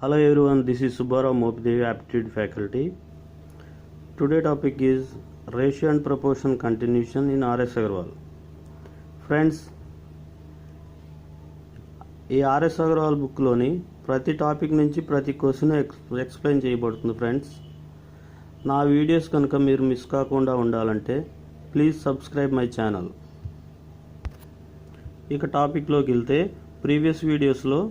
Hello everyone, this is Subbarao Mopidevi Aptitude Faculty. Today topic is ratio and proportion continuation in R.S. Agarwal. Friends, ఈ RS Agarwal బుక్లోని ప్రతి topic నుంచి ప్రతి question explain చేయబడుతుంది. Friends, నా videos కనుక మీరు miss కాకుండా ఉండాలంటే ప్లీజ్ సబ్స్క్రైబ్ మై ఛానల్. ఇక టాపిక్లోకి వెళ్తే ప్రీవియస్ వీడియోస్లో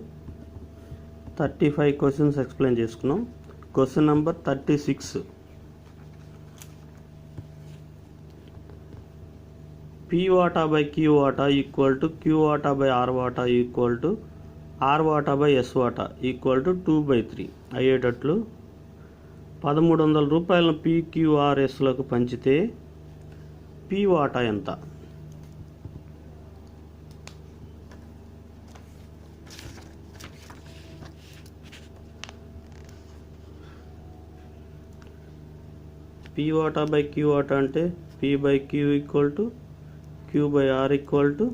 35 క్వశ్చన్స్ ఎక్స్ప్లెయిన్ చేసుకున్నాం. క్వశ్చన్ నెంబర్ 36, P వాటా బై Q వాటా ఈక్వల్ టు Q వాటా బై R వాటా ఈక్వల్ టు R వాటా బై S వాటా ఈక్వల్ టు 2/3 అయ్యేటట్లు 1300 రూపాయలను PQRSలకు పంచితే P వాటా ఎంత? P వాటా బై Q వాటా అంటే P by Q equal to Q by R equal to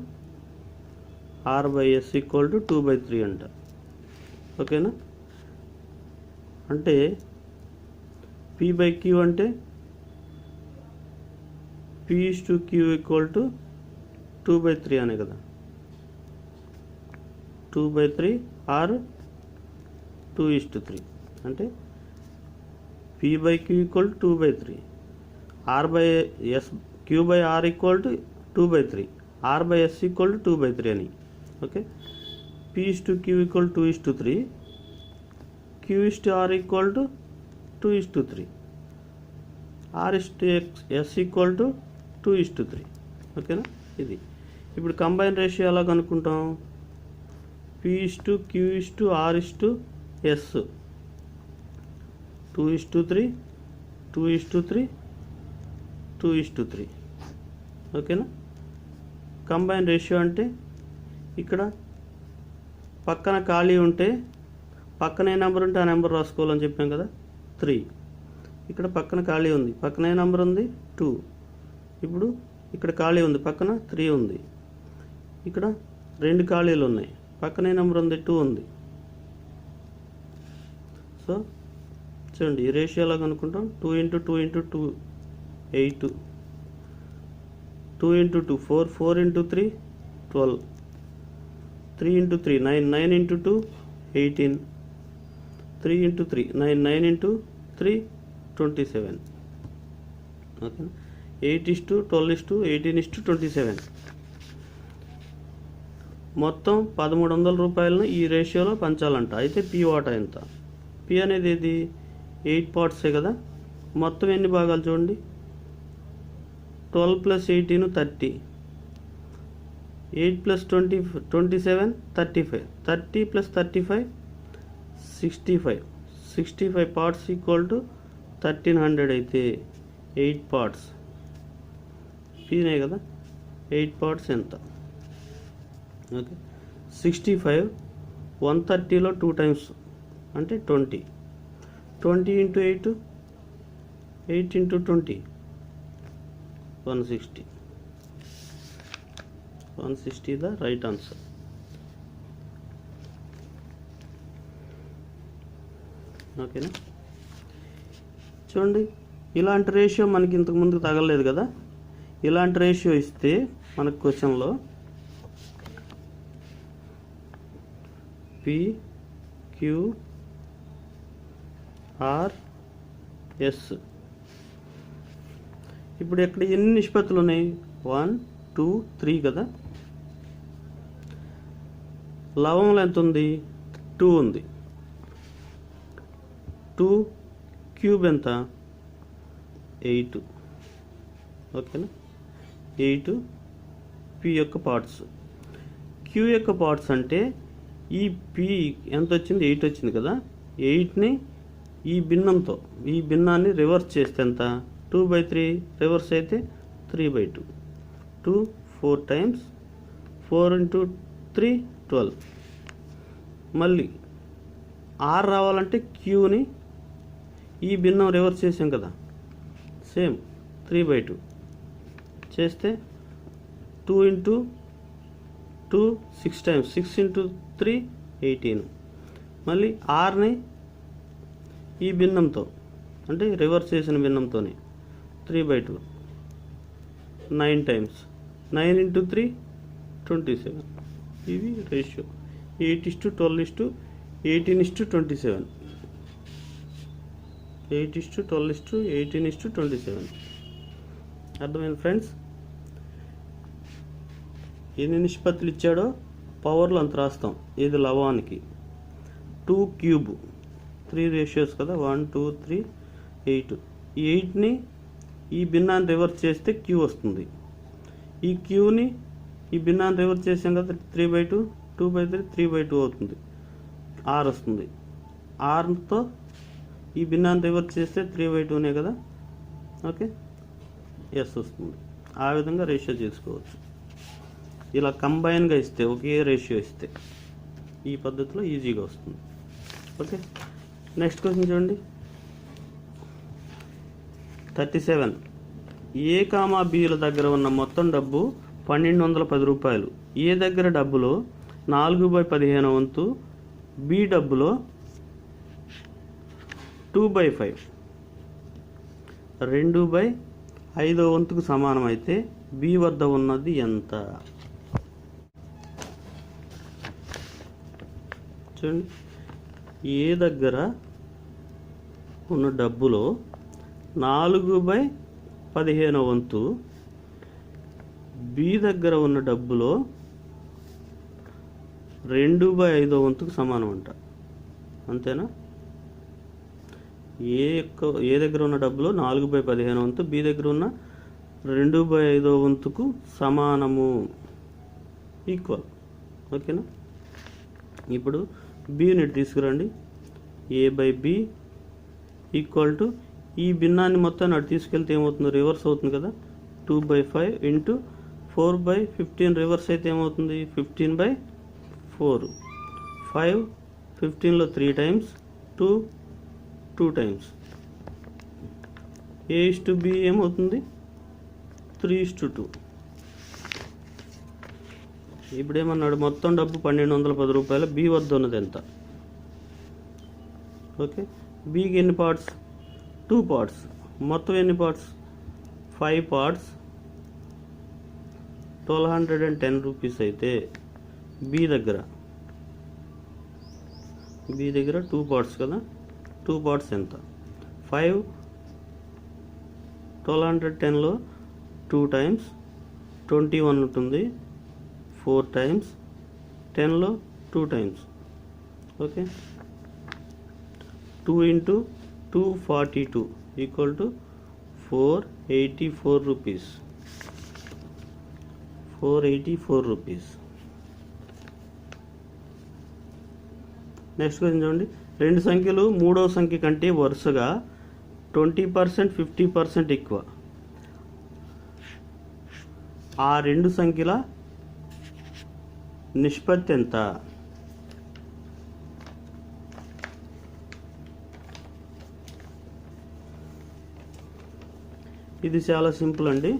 R by S equal to 2/3 అంట. ఓకేనా? అంటే P బై Q అంటే P/Q ఈక్వల్ టు 2/3 అనే కదా. 2/3 ఆర్ 2:3 అంటే P by Q equal to 2/3, R by S, Q by R equal to 2/3, R by S equal to 2/3 అని. Okay, P/Q equal to 2:3, Q/R equal to 2:3, R/S equal to 2:3. ఓకేనా? ఇది ఇప్పుడు combine ratio ఎలా కనుక్కుంటాం? P/Q/R/S 2:3, 2:3, 2:3. ఓకేనా? Combine ratio అంటే ఇక్కడ పక్కన ఖాళీ ఉంటే పక్కన ఏ నెంబర్ ఉంటే ఆ నెంబర్ రాసుకోవాలని చెప్పాం కదా, 3. ఇక్కడ పక్కన ఖాళీ ఉంది, పక్కన ఏ నెంబర్ ఉంది, 2. ఇప్పుడు ఇక్కడ ఖాళీ ఉంది, పక్కన 3 ఉంది. ఇక్కడ 2 ఖాళీలు ఉన్నాయి, పక్కన ఏ నెంబర్ ఉంది, 2 ఉంది. సో చూడండి, ఈ రేషియో ఎలా కనుక్కుంటాం? 2 × 2 × 2 8, 2 × 2 4, 4 × 3 12, 3 × 3 9, 9 × 2 18, 3 × 3 9, 9 × 3 27. ఓకే, 8:12:18:27. మొత్తం 1300 రూపాయలను ఈ రేషియోలో పంచాలంట. అయితే P వాటా ఎంత? P అనేది ఏది? 8 పార్ట్సే కదా. మొత్తం ఎన్ని భాగాలు చూడండి, 12 + 18 30, 8 + 20 27 35, 30 + 35 65, 65 పార్ట్స్ ఈక్వల్ టు 1300. అయితే 8 పార్ట్స్ పీనే కదా, 8 పార్ట్స్ ఎంత? ఓకే, 65 130లో 2 టైమ్స్ అంటే 20, 20 × 8, 8 × 20 160. 160 ద రైట్ ఆన్సర్. ఓకేనా? చూడండి, ఇలాంటి రేషియో మనకి ఇంతకు ముందు తగలలేదు కదా. ఇలాంటి రేషియో ఇస్తే మనకు క్వశ్చన్లో PQRS. ఇప్పుడు ఇక్కడ ఎన్ని నిష్పత్తులు ఉన్నాయి? 1 2 3 కదా. లవంలో ఎంత ఉంది? 2 ఉంది. 2 క్యూబ్ ఎంత? 8. ఓకేనా? 8 P యొక్క పార్ట్స్. Q యొక్క పార్ట్స్ అంటే ఈ P ఎంత వచ్చింది? 8 వచ్చింది కదా. 8ని ఈ భిన్నాన్ని రివర్స్ చేస్తే ఎంత? 2/3. రివర్స్ అయితే 3/2. 2 4 టైమ్స్, 4 × 3 12. మళ్ళీ R రావాలంటే Qని ఈ భిన్నం రివర్స్ చేసాం కదా, సేమ్ 3/2 చేస్తే 2 × 2 6 times, 6 × 3 18, మళ్ళీ ఆర్ని ఈ భిన్నంతో అంటే రివర్స్ చేసిన భిన్నంతోనే 3/2 9 టైమ్స్ 9 × 3 27. ఇది రేషియో 8:12:18:27. 8:12:18:27. అర్థమైంది ఫ్రెండ్స్? ఎన్ని నిష్పత్తులు ఇచ్చాడో పవర్లు అంత రాస్తాం. ఇది లవానికి 2 క్యూబ్ 3 రేషియోస్ కదా, 1 2 3 8. ఈ 8ని ఈ భిన్నాన్ని రివర్స్ చేస్తే క్యూ వస్తుంది. ఈ క్యూని ఈ భిన్నాన్ని రివర్స్ చేసాం కదా, 3/2 2/3 3/2 అవుతుంది, ఆర్ వస్తుంది. ఆర్తో ఈ భిన్నాన్ని రివర్స్ చేస్తే 3/2నే కదా, ఓకే, ఎస్ వస్తుంది. ఆ విధంగా రేషియో చేసుకోవచ్చు. ఇలా కంబైన్గా ఇస్తే, ఒకే రేషియో ఇస్తే ఈ పద్ధతిలో ఈజీగా వస్తుంది. ఓకే, నెక్స్ట్ క్వశ్చన్ చూడండి. 37. ఏ కామా బిల దగ్గర ఉన్న మొత్తం డబ్బు 1210 రూపాయలు. ఏ దగ్గర డబ్బులో 4/15 వంతు, బి డబ్బులో 2/5 2/5 వంతుకు సమానం అయితే బి వద్ద ఉన్నది ఎంత? చూడండి, ఏ దగ్గర ఉన్న డబ్బులో 4/15 వంతు, బి దగ్గర ఉన్న డబ్బులో 2/5 వంతుకు సమానం అంట. అంతేనా? ఏ దగ్గర ఉన్న డబ్బులో 4/15 వంతు, బి దగ్గర ఉన్న 2/5 వంతుకు సమానము, ఈక్వల్. ఓకేనా? ఇప్పుడు బిని తీసుకురండి. A/B ఈక్వల్ టు ఈ భిన్నాన్ని మొత్తాన్ని అటు తీసుకెళ్తే ఏమవుతుంది? రివర్స్ అవుతుంది కదా, 2/5 ఇంటూ 4/15 రివర్స్ అయితే ఏమవుతుంది? 15/4. 5 15లో 3 టైమ్స్, 2 2 టైమ్స్. A/B ఏమవుతుంది? 3:2. ఇప్పుడు ఏమన్నాడు? మొత్తం డబ్బు 1210 రూపాయలు, బి వద్ద ఉన్నది ఎంత? ఓకే, బికి ఎన్ని పార్ట్స్? 2 పార్ట్స్. మొత్తం ఎన్ని పార్ట్స్? 5 పార్ట్స్. 1210 రూపీస్ అయితే బి దగ్గర 2 పార్ట్స్ కదా, 2 పార్ట్స్ ఎంత? 5 1210లో 2 టైమ్స్ 21 ఉంటుంది, 4 టైమ్స్ 10లో 2 times. Okay, 2 × 2 42 equal to 484 rupees. 484 rupees. Next question చూడండి. రెండు సంఖ్యలు మూడవ సంఖ్య కంటే వరుసగా 20% 50% ఎక్కువ. ఆ రెండు సంఖ్యల నిష్పత్తి ఎంత? ఇది చాలా సింపుల్ అండి.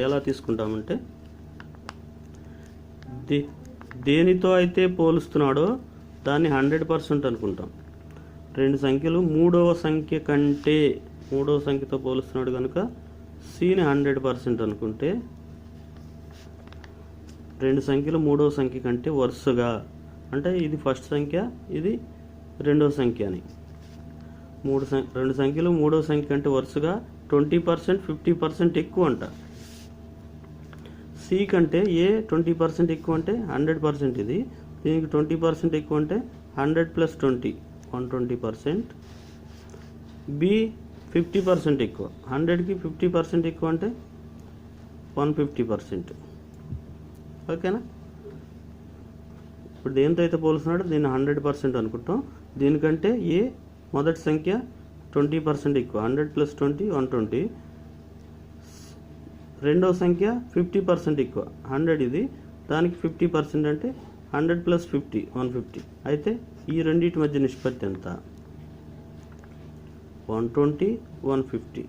ఎలా తీసుకుంటామంటే, దేనితో అయితే పోలుస్తున్నాడో దాన్ని 100% అనుకుంటాం. రెండు సంఖ్యలు మూడవ సంఖ్యతో పోలుస్తున్నాడు కనుక సిని 100% అనుకుంటే, రెండు సంఖ్యలు మూడవ సంఖ్య కంటే వరుసగా అంటే ఇది ఫస్ట్ సంఖ్య, ఇది రెండవ సంఖ్య అని. రెండు సంఖ్యలు మూడవ సంఖ్య కంటే వరుసగా 20% 50% ఎక్కువ అంట. సి కంటే ఏ 20% ఎక్కువ అంటే 100%. ఇది దీనికి 20% ఎక్కువ అంటే 100 + 20 120%. బి 50% ఎక్కువ, 100కి 50% ఎక్కువ అంటే 150%. ఓకేనా? ఇప్పుడు దేంతో అయితే పోలుస్తున్నాడో దీన్ని 100% అనుకుంటాం. దీనికంటే ఏ మొదటి సంఖ్య 20% ఎక్కువ, 100 + 20 120. రెండవ సంఖ్య 50% ఎక్కువ, 100 ఇది, దానికి 50% అంటే 100 + 50 150. అయితే ఈ రెండింటి మధ్య నిష్పత్తి ఎంత? 120 150.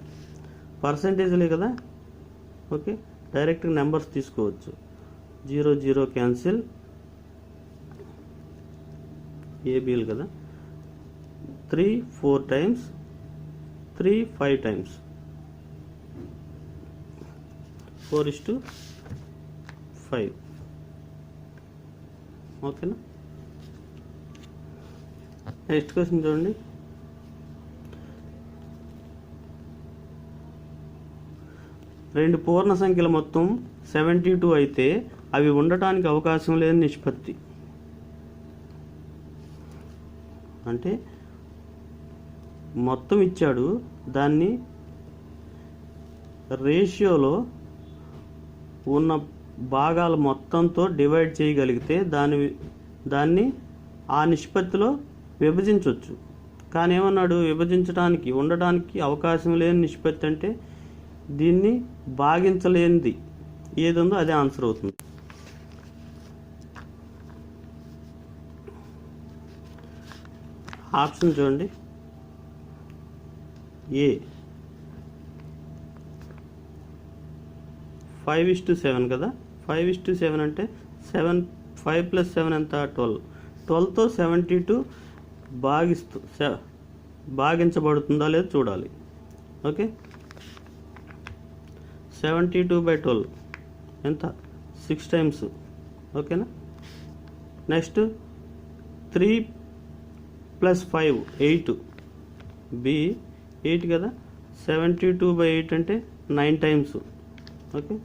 పర్సంటేజ్లే కదా. ఓకే, డైరెక్ట్గా నెంబర్స్ తీసుకోవచ్చు. 0 0 క్యాన్సిల్, ఏబీలు కదా, 3 4 టైమ్స్, 3 5 టైమ్స్, 4:5. ఓకేనా. నెక్స్ట్ క్వశ్చన్ చూడండి. రెండు పూర్ణ సంఖ్యల మొత్తం 72 అయితే అవి ఉండటానికి అవకాశం లేని నిష్పత్తి. అంటే మొత్తం ఇచ్చాడు, దాన్ని రేషియోలో ఉన్న భాగాల మొత్తంతో డివైడ్ చేయగలిగితే దాన్ని ఆ నిష్పత్తిలో విభజించవచ్చు. కానీ ఏమన్నాడు, విభజించడానికి ఉండడానికి అవకాశం లేని నిష్పత్తి అంటే దీన్ని భాగించలేనిది ఏది ఉందో అదే ఆన్సర్ అవుతుంది. ఆప్షన్ చూడండి. ఏ 5:7 కదా, 5:7 అంటే 5 + 7 ఎంత, 12. 12తో 72 భాగించబడుతుందా లేదో చూడాలి. ఓకే, 72/12 ఎంత, 6 టైమ్స్. ఓకేనా. నెక్స్ట్ 3 + 5 8, బి 8 కదా, 72/8 అంటే 9 టైమ్స్. ఓకే,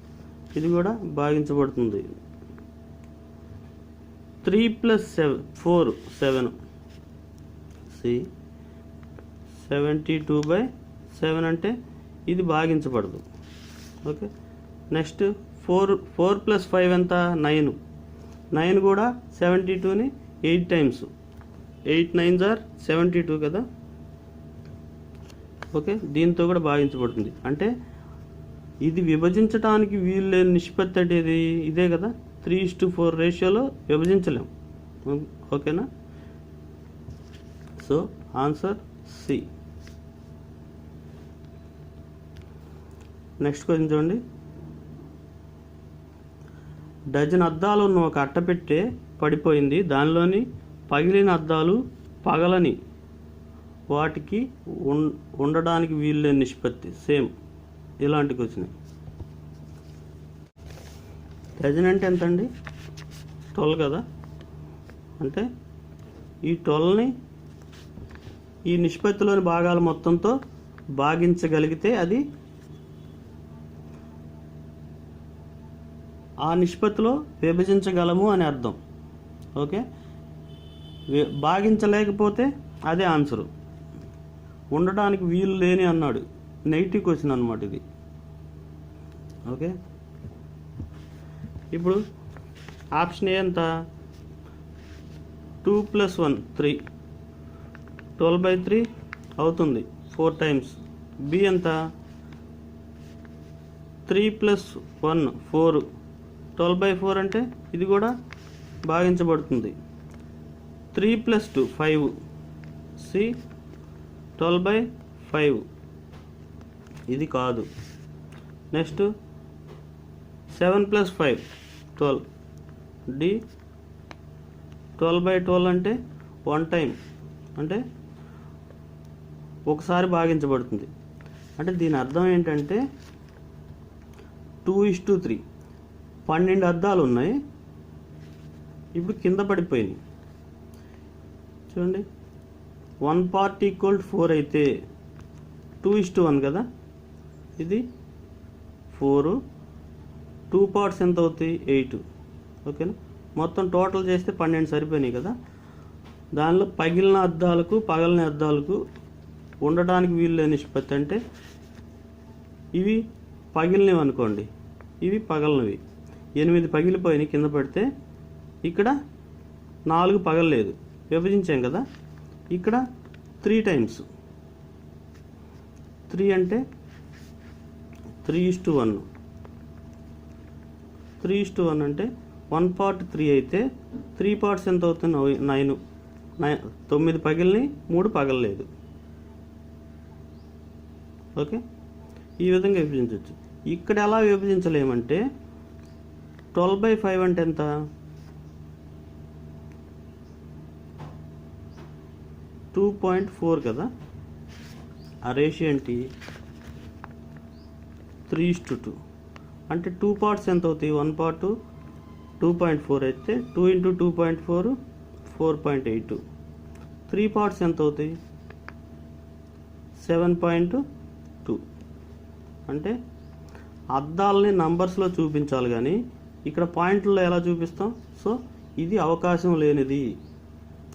ఇది కూడా భాగించబడుతుంది. 3 + 4 7, సి 72/7 అంటే ఇది భాగించబడదు. ఓకే. నెక్స్ట్ 4 + 5 ఎంత, 9. 9 కూడా 72ని 8 టైమ్స్, 8 9s are 72 కదా. ఓకే, దీంతో కూడా భాగించబడుతుంది. అంటే ఇది విభజించడానికి వీలు లేని నిష్పత్తి అంటే ఇదే కదా, 3:4 రేషియోలో విభజించలేం. ఓకేనా. So answer C. Next question చూడండి. డజన్ అద్దాలు ఉన్న ఒక అట్టపెట్టె పడిపోయింది, దానిలోని పగిలిన అద్దాలు పగలని వాటికి ఉండడానికి వీలు లేని నిష్పత్తి. సేమ్ ఇలాంటి క్వశ్చన్. డజన్ అంటే ఎంత అండి, 12 కదా. అంటే ఈ 12ని ఈ నిష్పత్తిలోని భాగాల మొత్తంతో భాగించగలిగితే అది ఆ నిష్పత్తిలో విభజించగలము అని అర్థం. ఓకే, భాగించలేకపోతే అదే ఆన్సరు. ఉండడానికి వీలు లేని అన్నాడు, నెగిటివ్ క్వశ్చన్ అన్నమాట ఇది. ఓకే, ఇప్పుడు ఆప్షన్ ఏ ఎంత, 2 + 1 3, 12/3 అవుతుంది, 4 టైమ్స్. బి ఎంత, 3 + 1 4, 12/4 అంటే ఇది కూడా భాగించబడుతుంది. 3 + 2 5, సి 12/5 ఇది కాదు. నెక్స్ట్ 7 + 5 12, డి 12/12 అంటే 1 టైం, అంటే ఒకసారి భాగించబడుతుంది. అంటే దీని అర్థం ఏంటంటే 2:3, 12 అద్దాలు ఉన్నాయి, ఇప్పుడు కింద పడిపోయినాయి. చూడండి, 1 part = 4 అయితే 2:1 కదా, ఇది 4, 2 parts ఎంత అవుతాయి, 8. ఓకేనా. మొత్తం టోటల్ చేస్తే 12 సరిపోయినాయి కదా. దానిలో పగిలిన అద్దాలకు పగలని అద్దాలకు ఉండడానికి వీలు లేని నిష్పత్తి అంటే ఇవి పగిలినవి అనుకోండి, ఇవి పగలనివి. 8 పగిలిపోయినాయి కింద పడితే, ఇక్కడ 4 పగలలేదు, విభజించాం కదా. ఇక్కడ 3 టైమ్స్, 3 అంటే 3:1. 3:1 అంటే 1 part 3 అయితే 3 parts ఎంత అవుతుంది, 9. 9 పగిలిని, 3 పగలలేదు. ఓకే, ఈ విధంగా విభజించవచ్చు. ఇక్కడ ఎలా విభజించలేమంటే 12/5 అంటే ఎంత, 2.4 కదా, ఆ రేషియో ఏంటి 3:2. అంటే 2 పార్ట్స్ ఎంత అవుతాయి, 1 పార్ట్ 2.4 అయితే 2 × 2.4 4.8. 3 పార్ట్స్ ఎంత అవుతాయి 7.2. అంటే అద్దాలని నంబర్స్లో చూపించాలి కానీ ఇక్కడ పాయింట్లలో ఎలా చూపిస్తాం. సో ఇది అవకాశం లేనిది.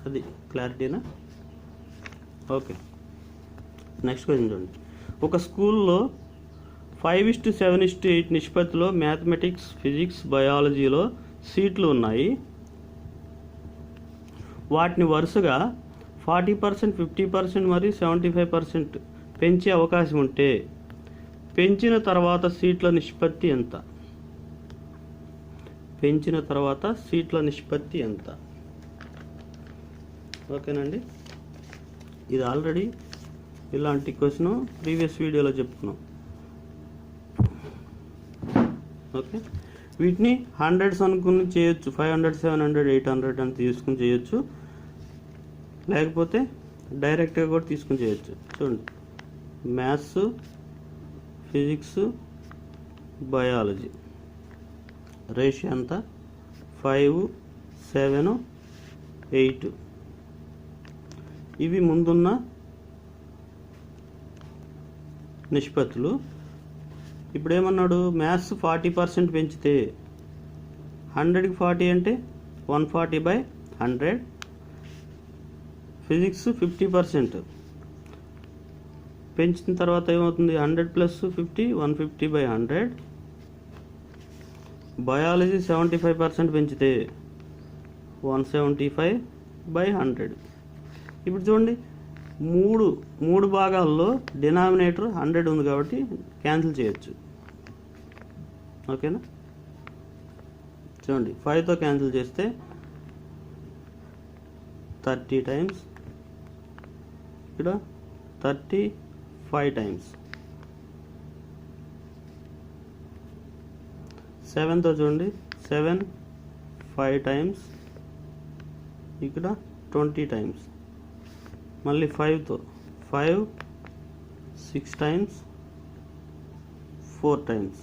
అది క్లారిటీనా? ఓకే, నెక్స్ట్ క్వశ్చన్ చూడండి. ఒక స్కూల్లో 5:7:8 నిష్పత్తిలో మ్యాథమెటిక్స్, ఫిజిక్స్, బయాలజీలో సీట్లు ఉన్నాయి. వాటిని వరుసగా 40%, 50% మరియు 75% పెంచే అవకాశం ఉంటే పెంచిన తర్వాత సీట్ల నిష్పత్తి ఎంత? పెంచిన తర్వాత సీట్ల నిష్పత్తి ఎంత? ఓకేనండి, ఇది ఆల్రెడీ ఇలాంటి క్వశ్చన్ ప్రీవియస్ వీడియోలో చెప్పుకున్నాం. ఓకే, వీటిని హండ్రెడ్స్ అనుకుని చేయొచ్చు, 500, 700, 800 అని తీసుకుని చేయొచ్చు, లేకపోతే డైరెక్ట్గా కూడా తీసుకుని చేయొచ్చు. చూడండి, మ్యాథ్స్, ఫిజిక్స్, బయాలజీ రేషియో ఎంత 5, 7, 8. ఇవి ముందున్న నిష్పత్తులు. ఇప్పుడు ఏమన్నాడు, మ్యాథ్స్ 40% పెంచితే 100కి 40 అంటే 140/100. ఫిజిక్స్ 50% పెంచిన తర్వాత ఏమవుతుంది 100 + 50 150/100. బయాలజీ 75% పెంచితే 175/100. ఇప్పుడు చూడండి, మూడు భాగాల్లో డినామినేటర్ 100 ఉంది కాబట్టి క్యాన్సిల్ చేయొచ్చు. ఓకేనా? చూడండి, 5తో క్యాన్సిల్ చేస్తే 30 టైమ్స్, ఇక్కడ 35 టైమ్స్. 7తో చూడండి, 7 5 టైమ్స్, ఇక్కడ 20 టైమ్స్. మళ్ళీ 5తో 5 6 టైమ్స్, 4 టైమ్స్.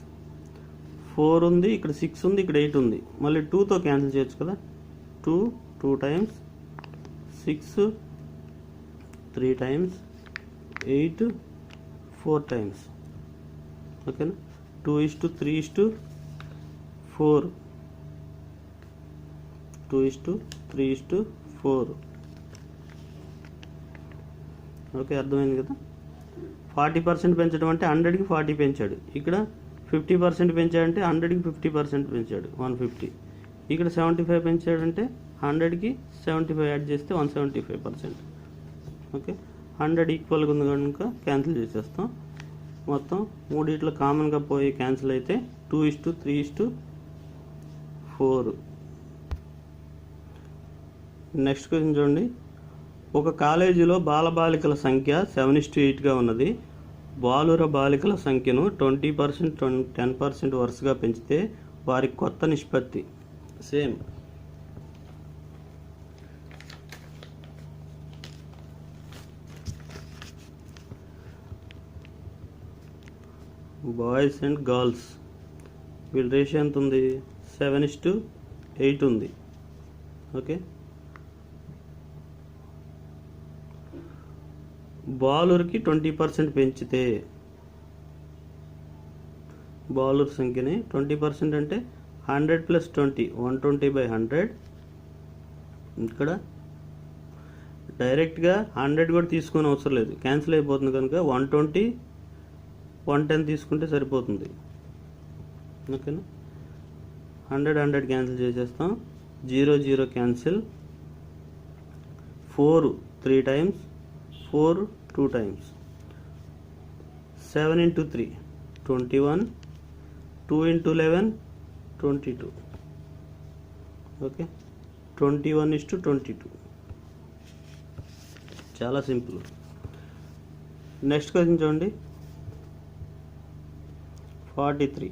4 ఉంది, ఇక్కడ 6 ఉంది, ఇక్కడ 8 ఉంది. మళ్ళీ 2తో క్యాన్సిల్ చేయొచ్చు కదా, 2 టైమ్స్, 6 3 టైమ్స్, 8 4 టైమ్స్. ఓకేనా? 2:3:4, 2:3:4. ఓకే, అర్థమైంది కదా. 40% పెంచడం అంటే 100కి 40 పెంచాడు. ఇక్కడ 50% పెంచాడంటే 100కి 50% పెంచాడు, 150. ఇక్కడ 75 పెంచాడంటే 100కి 75 యాడ్ చేస్తే 175%. ఓకే, 100 ఈక్వల్గా ఉంది కనుక క్యాన్సిల్ చేసేస్తాం. మొత్తం మూడిట్లో కామన్గా పోయి క్యాన్సిల్ అయితే 2:3:4. నెక్స్ట్ క్వశ్చన్ చూడండి. ఒక కాలేజీలో బాలబాలికల సంఖ్య 7:8గా ఉన్నది. బాలుర బాలికల సంఖ్యను 20%, 10% వరుసగా పెంచితే వారి కొత్త నిష్పత్తి సేమ్. బాయ్స్ అండ్ గర్ల్స్ వీళ్ళ రేషియో ఎంత ఉంది 7:8 ఉంది. ఓకే, బాలురికి 20% పెంచితే బాలుర సంఖ్యని 20% అంటే 100 + 20 120/100. ఇక్కడ డైరెక్ట్గా 100 కూడా తీసుకొని అవసరం లేదు, క్యాన్సిల్ అయిపోతుంది కనుక 120 110 తీసుకుంటే సరిపోతుంది. ఓకేనా? 100 క్యాన్సిల్ చేసేస్తాం, 0 క్యాన్సిల్. 4 3 times, 4 2 times. 7 × 3 21, 2 × 11 22. ఓకే, 21:22. చాలా సింపుల్. నెక్స్ట్ క్వశ్చన్ చూడండి. 43.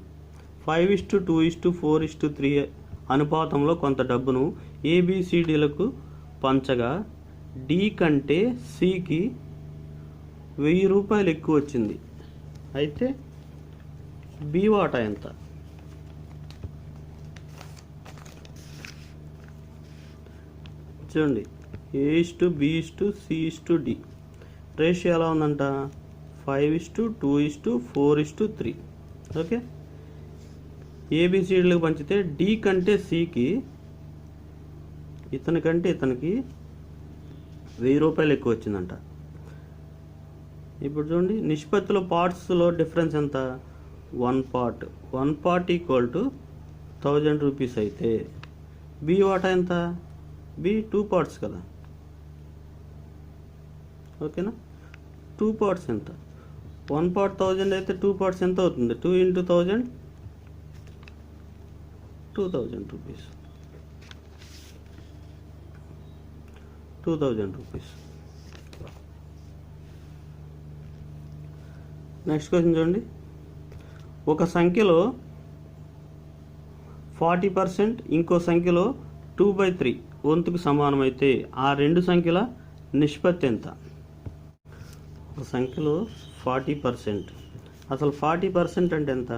5:2:4:3 అనుపాతంలో కొంత డబ్బును ABCDలకు పంచగా డి కంటే సికి 1000 రూపాయలు ఎక్కువ వచ్చింది. అయితే బి వాటా ఎంత? చూడండి, A/B/C/D రేషియో ఎలా ఉందంట? 5:2:4:3. ఓకే, ఏబిసిడీలకు పంచితే డి కంటే సికి, ఇతనికి 1000 రూపాయలు ఎక్కువ వచ్చిందంట. ఇప్పుడు చూడండి, నిష్పత్తిలో పార్ట్స్లో డిఫరెన్స్ ఎంత? 1 part. 1 part equal to 1000 rupees అయితే బి వాటా ఎంత? బి 2 పార్ట్స్ కదా. ఓకేనా? 2 పార్ట్స్ ఎంత? 1 పార్ట్ 1000 అయితే 2 పార్ట్స్ ఎంత అవుతుంది? 2 × 1000 2000 రూపీస్. 2000 రూపీస్. నెక్స్ట్ క్వశ్చన్ చూడండి, ఒక సంఖ్యలో 40% ఇంకో సంఖ్యలో 2/3 వంతుకు సమానమైతే ఆ రెండు సంఖ్యల నిష్పత్తి ఎంత? ఒక సంఖ్యలో 40%. అసలు 40% అంటే ఎంత?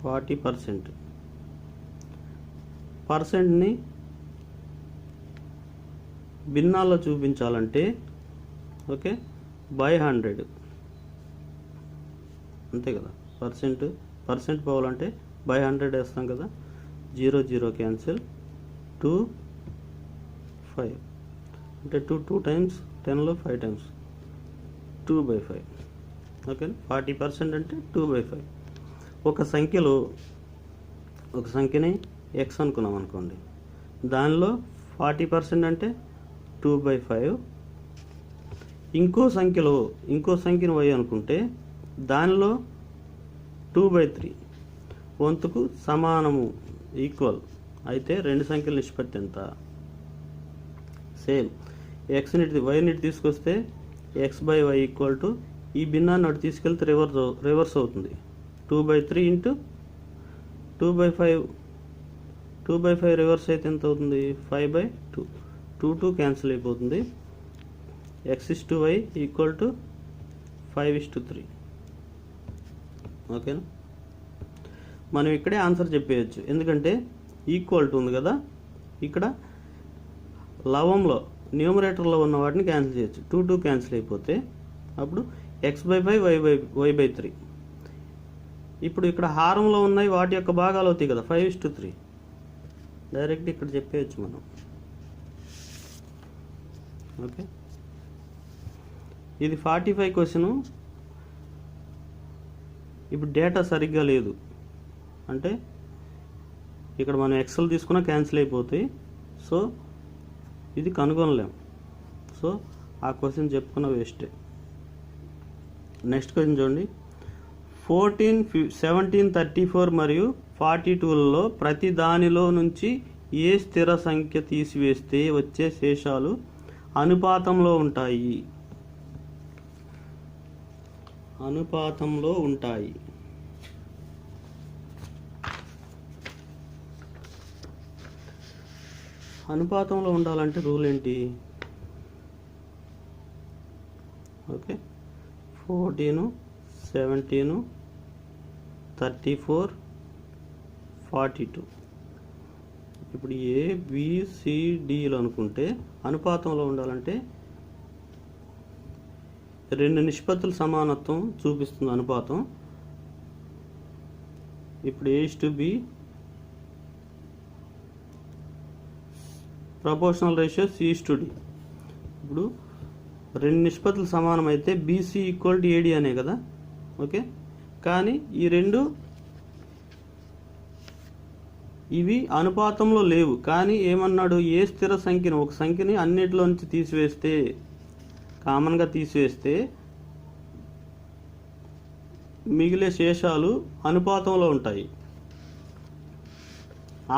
40% పర్సెంట్ని భిన్నాల్లో చూపించాలంటే ఓకే బై 100 అంతే కదా. పర్సెంట్ పోవాలంటే బై 100 వేస్తాం కదా. 0 0 క్యాన్సిల్. 2 5 అంటే 2 టైమ్స్ 10లో 5 టైమ్స్ 2/5. ఓకే, 40% అంటే 2/5. ఒక సంఖ్యని ఎక్స్ అనుకున్నాం అనుకోండి, దానిలో 40% అంటే 2/5. ఇంకో సంఖ్యను y అనుకుంటే దానిలో 2/3 వంతుకు సమానము, ఈక్వల్ అయితే రెండు సంఖ్యల నిష్పత్తి ఎంత? సేమ్ వైని తీసుకొస్తే x/y ఈక్వల్ టు ఈ భిన్నాన్ని అటు తీసుకెళ్తే రివర్స్ అవుతుంది. 2/3 × 2/5. 2/5 రివర్స్ అయితే ఎంత అవుతుంది? 5/2. 2 క్యాన్సిల్ అయిపోతుంది. x/y equal to 5:3. ఓకేనా? మనం ఇక్కడే ఆన్సర్ చెప్పేయచ్చు, ఎందుకంటే ఈక్వల్ టు ఉంది కదా. ఇక్కడ లవంలో న్యూమరేటర్లో ఉన్న వాటిని క్యాన్సిల్ చేయొచ్చు. 2 క్యాన్సిల్ అయిపోతే అప్పుడు x/5 y/3. ఇప్పుడు ఇక్కడ హారంలో ఉన్నాయి, వాటి యొక్క భాగాలు అవుతాయి కదా, 5:3. డైరెక్ట్ ఇక్కడ చెప్పేయచ్చు మనం. ఓకే, ఇది 45 క్వశ్చను. ఇప్పుడు డేటా సరిగ్గా లేదు అంటే ఇక్కడ మనం ఎక్సెల్ తీసుకున్నా క్యాన్సిల్ అయిపోతాయి. సో ఇది కనుగొనలేం. సో ఆ క్వశ్చన్ చెప్పుకున్న వేస్టే. నెక్స్ట్ క్వశ్చన్ చూడండి, 14, 17, 34 మరియు 42లలో ప్రతి దానిలో నుంచి ఏ స్థిర సంఖ్య తీసివేస్తే వచ్చే శేషాలు అనుపాతంలో ఉంటాయి? అనుపాతంలో ఉండాలంటే రూల్ ఏంటి? ఓకే, 14, 17, 34, 42. ఇప్పుడు ABCDలు అనుకుంటే అనుపాతంలో ఉండాలంటే రెండు నిష్పత్తుల సమానత్వం చూపిస్తుంది అనుపాతం. ఇప్పుడు A/B ప్రపోర్షనల్ రేషియో C/D. ఇప్పుడు రెండు నిష్పత్తులు సమానం అయితే BC = AD అనే కదా. ఓకే, కానీ ఈ రెండు ఇవి అనుపాతంలో లేవు. కానీ ఏమన్నాడు? ఏ స్థిర సంఖ్యను, ఒక సంఖ్యని అన్నిటిలో నుంచి తీసివేస్తే, కామన్గా తీసివేస్తే మిగిలే శేషాలు అనుపాతంలో ఉంటాయి.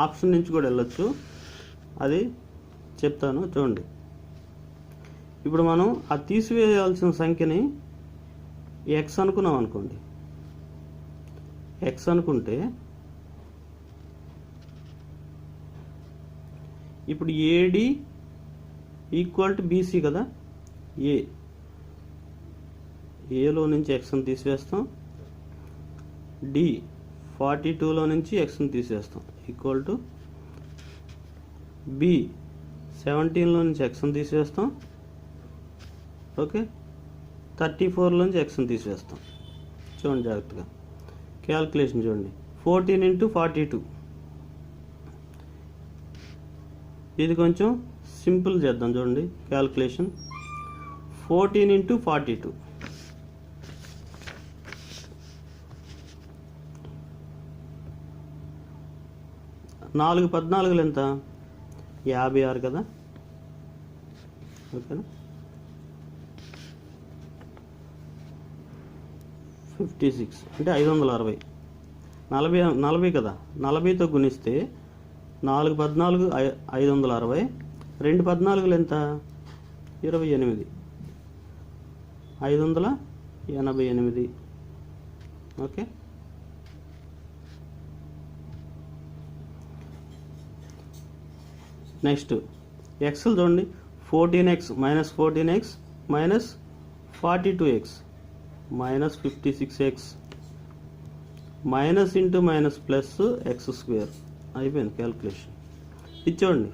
ఆప్షన్ నుంచి కూడా వెళ్ళొచ్చు, అది చెప్తాను చూడండి. ఇప్పుడు మనం ఆ తీసివేయాల్సిన సంఖ్యని ఎక్స్ అనుకున్నాం అనుకోండి. ఎక్స్ అనుకుంటే ఇప్పుడు AD ఈక్వల్ టు బీసీ కదా, ఏలో నుంచి ఎక్స్ని తీసివేస్తాం, డి 42లో నుంచి ఎక్స్ని తీసేస్తాం, ఈక్వల్ టు బి 17లో నుంచి ఎక్స్ని తీసేస్తాం, ఓకే, 34లో నుంచి ఎక్స్ని తీసివేస్తాం. చూడండి జాగ్రత్తగా క్యాల్కులేషన్ చూడండి. 14 × 42, ఇది కొంచెం సింపుల్ చేద్దాం చూడండి క్యాల్కులేషన్. 14 × 42, 4 14 ఎంత, 56 కదా, ఓకేనా. 56 అంటే 560, 40 కదా, 40తో గుణిస్తే 4 14 560, 2 14 ఎంత, 28, 588, ఓకే. నెక్స్ట్ ఎక్స్లు చూడండి. 14x minus 14x minus 42x minus 56x minus into minus plus x square అయిపోయింది క్యాల్కులేషన్. ఇది చూడండి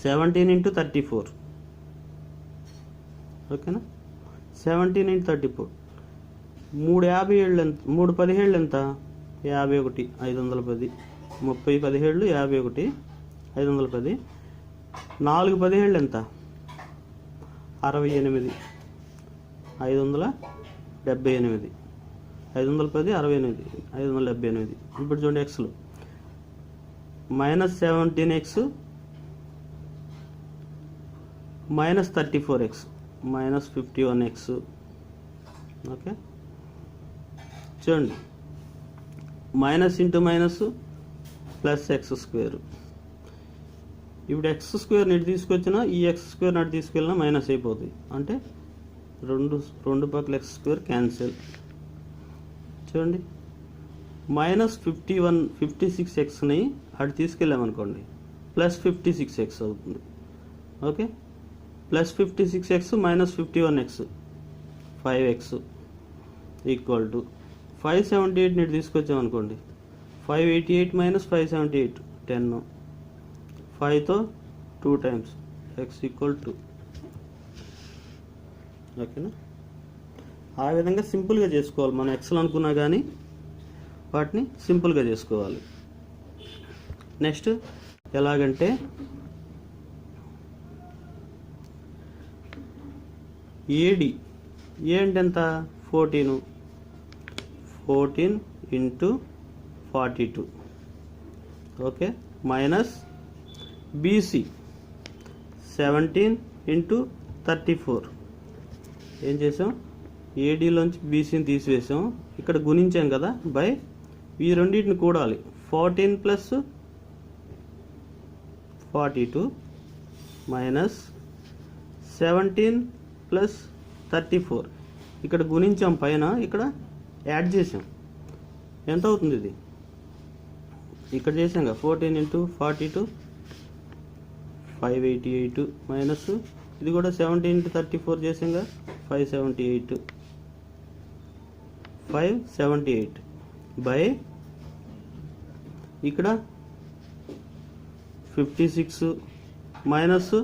17 × 34, ఓకేనా. 17 × 34, 3 57 ఎంత, 3 17 ఎంత, 51 510, 30 17 51 510, 4 17 ఎంత, 68 578, 510 68 578. ఇప్పుడు చూడండి ఎక్స్లు minus 17x minus 34x minus 51x, okay. చూడండి minus into minus plus x square. ఇప్పుడు ఎక్స్ స్క్వేర్ నెట్ తీసుకొచ్చినా ఈ ఎక్స్ స్క్వేర్ నెట్ తీసుకెళ్ళినా మైనస్ అయిపోతుంది, అంటే రెండు పక్కల ఎక్స్ స్క్వేర్ క్యాన్సిల్. చూడండి మైనస్ 56xని అటు తీసుకెళ్ళామనుకోండి ప్లస్ 56x అవుతుంది, ఓకే. Plus 56x minus 51x 5x equal to 578 నీటి తీసుకొచ్చామనుకోండి 588 మైనస్ 578 10, 5తో 2 టైమ్స్ x ఈక్వల్ టు, ఓకేనా. ఆ విధంగా సింపుల్గా చేసుకోవాలి. మనం ఎక్స్లు అనుకున్నా కానీ వాటిని సింపుల్గా చేసుకోవాలి. నెక్స్ట్ ఎలాగంటే ఏడి, ఏ అంటే ఎంత, 14 × 42, ఓకే, మైనస్ బీసీ 17 × 34. ఏం చేసాం, ఏడీలోంచి బీసీని తీసివేసాం, ఇక్కడ గుణించాం కదా బై, ఈ రెండింటిని కూడాలి. 14 + 42 మైనస్ 17 + 34, ఇక్కడ గుణించాం పైన, ఇక్కడ యాడ్ చేసాం. ఎంత అవుతుంది ఇది, ఇక్కడ చేసాం కదా 14 × 42 588 మైనస్ ఇది కూడా 17 × 34 చేసాం కదా 578 బై ఇక్కడ 56 మైనస్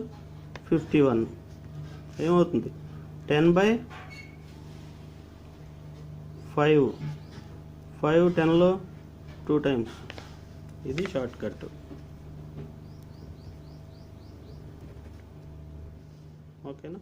51 ఏమవుతుంది, 10/5, 5 10లో 2 టైమ్స్. ఇది షార్ట్ కట్, ఓకేనా.